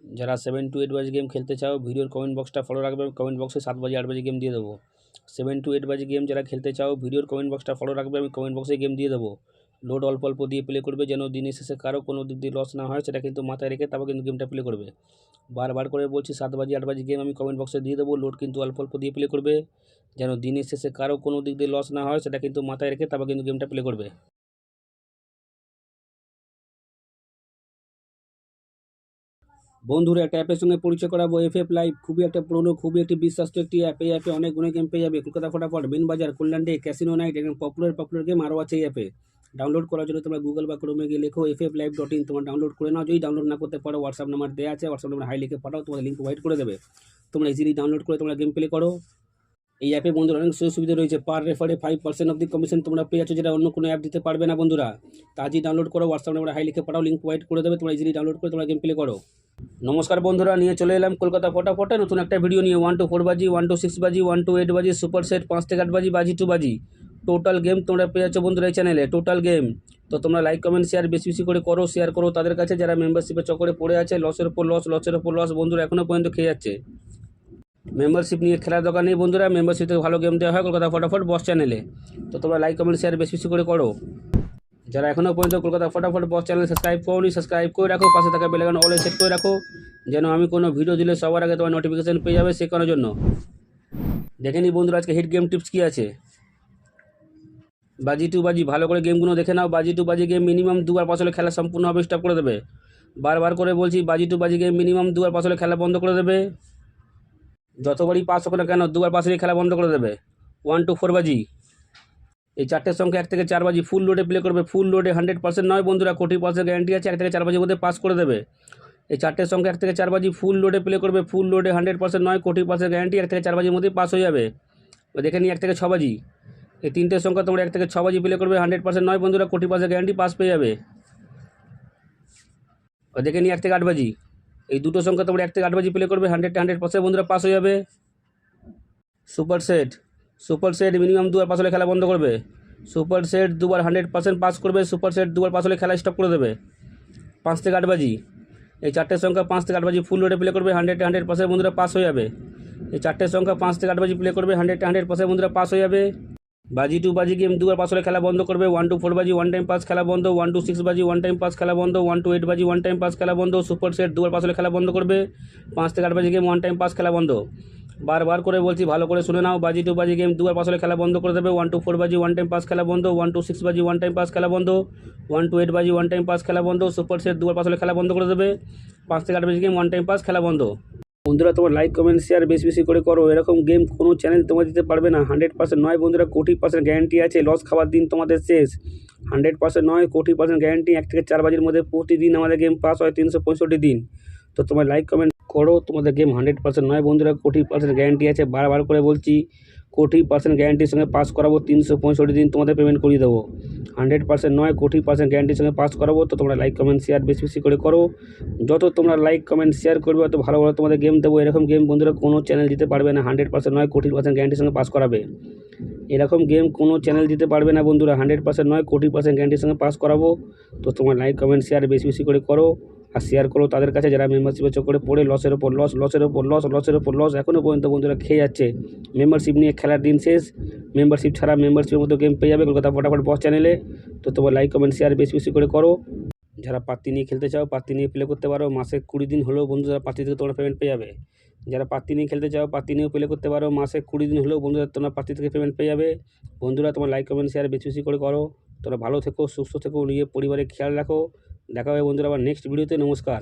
যারা 7 to 8 বাজি game খেলতে চাও ভিডিওর কমেন্ট বক্সটা ফলো রাখবে, কমেন্ট বক্সে 7 বাজি 8 বাজি গেম দিয়ে দেবো। 7 to 8 বাজি গেম যারা খেলতে চাও ভিডিওর কমেন্ট বক্সটা ফলো রাখবে, আমি কমেন্ট বক্সে গেম দিয়ে দেবো। লোড অল্প অল্প দিয়ে প্লে করবে, যেন দিনের শেষে কারো কোনো দিক দিয়ে লস না হয়, সেটা কিন্তু মাথায় রেখে তারপর কিন্তু গেমটা প্লে করবে। বারবার করে বলছি 7 বাজি 8 বাজি গেম আমি কমেন্ট বক্সে দিয়ে দেবো, লোড কিন্তু অল্প অল্প দিয়ে প্লে করবে, যেন দিনের শেষে কারো কোনো দিক দিয়ে লস না হয়, সেটা কিন্তু মাথায় রেখে তারপর কিন্তু গেমটা প্লে করবে। বন্ধুরা, একটা অ্যাপের সঙ্গে পরিচয় করাবো, এফএফ লাইভ। খুবই একটা পুরনো, খুবই একটি বিশ্বাস্ত একটি অ্যাপ। এই অ্যাপে অনেক গুণে গেম পেয়ে যাবে। কলকাতা ফটাফট, বিন বাজার, কল্যাণ ডে, ক্যাসিনো নাইট, এবং পপুলার গেম আরও আছে এই অ্যাপে। ডাউনলোড করার জন্য তোমরা গুগল বা ক্রোমে গিয়ে লেখো fflive.in, তোমরা ডাউনলোড করে নাও। যদি ডাউনলোড না করতে পারো, হোয়াটসঅ্যাপ নাম্বার দেওয়া আছে, হোয়াটসঅ্যাপ নাম্বার হাই লিখে পাঠাও, তোমাদের লিঙ্ক প্রোভাইড করে দেবে। তোমরা ইজিলি ডাউনলোড করে তোমরা গেম প্লে করো। এই অ্যাপে বন্ধুরা অনেক সুযোগ সুবিধা রয়েছে। পার রেফারে 5% অফ দি কমিশন তোমরা পেয়ে যাচ্ছ, যেটা অন্য কোনো অ্যাপ দিতে পারবে না বন্ধুরা। তাজই ডাউনলোড করো, হোয়াটসঅ্যাপ নাম্বার হাই লিখে পাঠাও, লিঙ্ক প্রোভাইড করে দেবে। তোমরা ইজিলি ডাউনলোড করে তোমরা গেম প্লে করো। নমস্কার বন্ধুরা, নিয়ে চলে এলাম কলকাতা ফটাফটে নতুন একটা ভিডিও নিয়ে। 1 to 4 বাজি, 1 to 6 বাজি, 1 to 8 বাজি, সুপার সেট 5 থেকে 8 বাজি, বাজি 2 বাজি, টোটাল গেম তোমরা পেয়ে যাচ্ছ বন্ধুরা এই চ্যানেলে। টোটাল গেম তো তোমরা লাইক কমেন্ট শেয়ার বেশি বেশি করে করো, শেয়ার করো তাদের কাছে যারা মেম্বারশিপের চক্করে পড়ে আছে। লসের উপর লস বন্ধুরা এখনও পর্যন্ত খেয়ে যাচ্ছে। মেম্বারশিপ নিয়ে খেলার দরকার নেই বন্ধুরা, মেম্বারশিপ থেকে ভালো গেম দেওয়া হয় কলকাতা ফটাফট বস চ্যানেলে। তো তোমরা লাইক কমেন্ট শেয়ার বেশি বেশি করে করো। যারা এখনও পর্যন্ত কলকাতা ফটাফট বস চ্যানেল সাবস্ক্রাইব করোনি, সাবস্ক্রাইব করে রাখো, পাশে থাকা বেল আইকন অলে সেট করে রাখো, যেন আমি কোনো ভিডিও দিলে সবার আগে তোমার নোটিফিকেশন পেয়ে যাবে। শেখানোর জন্য দেখে নিই বন্ধুরা আজকে হিট গেম টিপস কী আছে। বাজি 2 বাজি, ভালো করে গেমগুলো দেখে নাও। বাজি 2 বাজি গেম মিনিমাম 2 বার পাস হলে খেলা সম্পূর্ণভাবে স্টপ করে দেবে। বারবার করে বলছি, বাজি 2 বাজি গেম মিনিমাম 2 বার পাস হলে খেলা বন্ধ করে দেবে। যতবারই পাস হোক না কেন, 2 বার পাস হলে খেলা বন্ধ করে দেবে। 1 to 4 বাজি, এই চারটের সংখ্যা 1 থেকে 4 বাজি ফুল লোডে প্লে করবে। ফুল লোডে 100% নয় বন্ধুরা, 100% গ্যারান্টি আছে। 1 থেকে 4 বাজির মধ্যে পাস করে দেবে। এই চারটের সংখ্যা 1 থেকে 4 বাজি ফুল লোডে প্লে করবে। ফুল লোডে 100% নয়, 100% গ্যারান্টি। 1 থেকে 4 বাজির মধ্যে পাস হয়ে যাবে। দেখে নিই 1 থেকে 6 বাজি, এই তিনটের সংখ্যা তোমরা 1 থেকে 6 বাজি প্লে করবে। 100% নয় বন্ধুরা, 100% গ্যারান্টি, পাস পেয়ে যাবে। দেখে নিই 1 থেকে 8 বাজি, এই দুটো সংখ্যা তোমরা 1 থেকে 8 বাজি প্লে করবে। 100% বন্ধুরা পাস হয়ে যাবে। সুপার সেট মিনিমাম 2 বার পাস হলে খেলা বন্ধ করবে। সুপার সেট 2 বার 100% পাস করবে। সুপার সেট 2 বার পাস হলে খেলা স্টপ করে দেবে। 5 থেকে 8 বাজি, এই চারটের সংখ্যা 5 থেকে 8 বাজি ফুল লোডে প্লে করবে। 100% বন্ধুরা পাস হয়ে যাবে। এই চারটের সংখ্যা 5 থেকে 8 বাজি প্লে করবে। 100% বন্ধুরা পাস হয়ে যাবে। বাজি 2 বাজি গেম 2 বার পাস হলে খেলা বন্ধ করবে। 1 to 4 বাজি 1 টাইম পাস খেলা বন্ধ। 1 to 6 বাজি 1 টাইম পাস খেলা বন্ধ। 1 to 8 বাজি 1 টাইম পাস খেলা বন্ধ। সুপার সেট 2 বার পাস হলে খেলা বন্ধ করবে। 5 থেকে 8 বাজি গেম 1 টাইম পাস খেলা বন্ধ। বারবার করে বলছি, ভালো করে শুনে নাও। বাজি 2 বাজি গেম 2 বার পাস হলে খেলা বন্ধ করে দেবে। 1 to 4 বাজি 1 টাইম পাস খেলা বন্ধ। 1 to 6 বাজি 1 টাইম পাস খেলা বন্ধ। 1 to 8 বাজি 1 টাইম পাস খেলা বন্ধ। সুপার সেট 2 বার পাস হলে খেলা বন্ধ করে দেবে। 5 থেকে 8 বাজি গেম 1 টাইম পাস খেলা বন্ধ। বন্ধুরা, তোমার লাইক কমেন্ট শেয়ার বেশি বেশি করে করো। এরকম গেম কোনো চ্যানেল তোমার দিতে পারবে না। 100% নয় বন্ধুরা, 100% গ্যারান্টি আছে। লস খাওয়ার দিন তোমাদের শেষ। 100% নয়, 100% গ্যারান্টি। 1 থেকে 4 বাজির মধ্যে প্রতিদিন আমাদের গেম পাস হয় 365 দিন। তো তোমার লাইক কমেন্ট করো, তোমাদের গেম 100% নয় বন্ধুরা, 100% গ্যারান্টি আছে। বারবার করে বলছি, 100% গ্যারান্টির সঙ্গে পাস করাবো। 365 দিন তোমাদের পেমেন্ট করিয়ে দেবো। 100% নয়, 100% গ্যারান্টির সঙ্গে পাস করাবো। তো তোমরা লাইক কমেন্ট শেয়ার বেশি বেশি করে করো। যত তোমরা লাইক কমেন্ট শেয়ার করবে, অত ভালো ভালো তোমাদের গেম দেবো। এরকম গেম বন্ধুরা কোনো চ্যানেল দিতে পারবে না। 100% নয়, 100% গ্যারান্টির সঙ্গে পাস করাবে। এরকম গেম কোনো চ্যানেল দিতে পারবে না বন্ধুরা। 100% নয়, 100% গ্যারান্টির সঙ্গে পাস করাবো। তো তোমার লাইক কমেন্ট শেয়ার বেশি বেশি করে করো, আর শেয়ার করো তাদের কাছে যারা মেম্বারশিপের চক্করে পড়ে লসের ওপর লস এখনও পর্যন্ত বন্ধুরা খেয়ে যাচ্ছে। মেম্বারশিপ নিয়ে খেলার দিন শেষ। মেম্বারশিপ ছাড়া মেম্বারশিপের মতো গেম পেয়ে যাবে কলকাতা ফটাফট বস চ্যানেলে। তো তোমার লাইক কমেন্ট শেয়ার বেশি বেশি করে করো। যারা পাত্তি নিয়ে খেলতে চাও, পাত্তি নিয়ে প্লে করতে পারো। মাসে 20 দিন হলেও বন্ধুরা পাত্তি থেকে তোমরা পেমেন্ট পেয়ে যাবে। যারা পাত্তি নিয়ে খেলতে চাও, পাত্তি নিয়েও প্লে করতে পারো। মাসে 20 দিন হলেও বন্ধুরা তোমরা পাত্তি থেকে পেমেন্ট পেয়ে যাবে। বন্ধুরা, তোমার লাইক কমেন্ট শেয়ার বেশি বেশি করে করো। তোমরা ভালো থেকো, সুস্থ থেকো, নিজের পরিবারের খেয়াল রাখো। দেখা হবে বন্ধুরা আবার নেক্সট ভিডিওতে। নমস্কার।